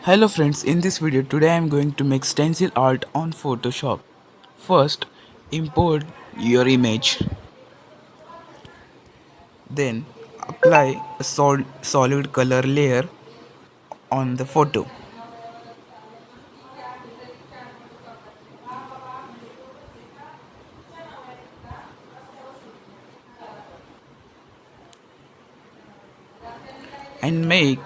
Hello friends, in this video today I am going to make stencil art on Photoshop. First, import your image. Then apply a solid color layer on the photo. And make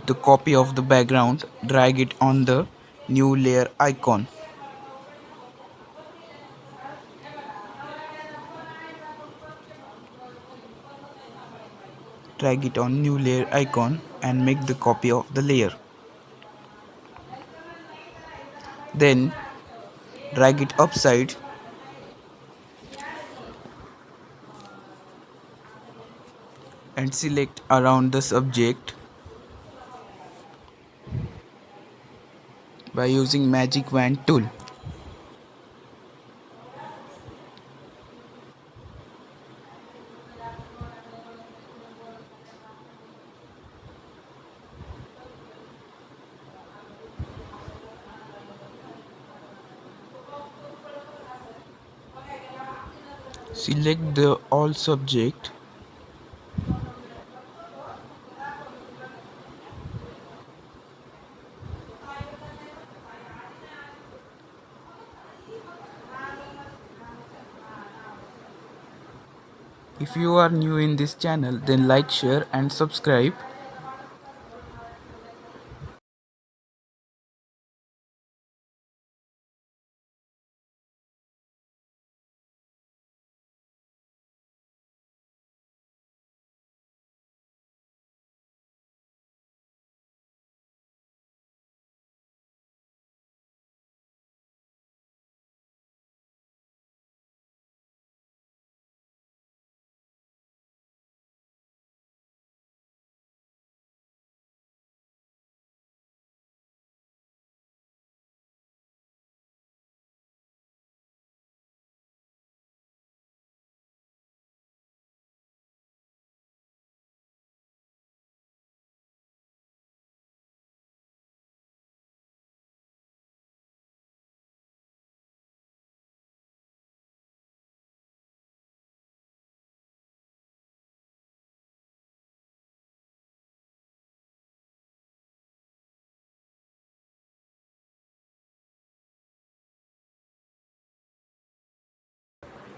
the copy of the background, drag it on the new layer icon. Drag it on new layer icon and make the copy of the layer. Then drag it upside and select around the subject by using magic wand tool. Select the all subject If you are new in this channel, then like, share and subscribe.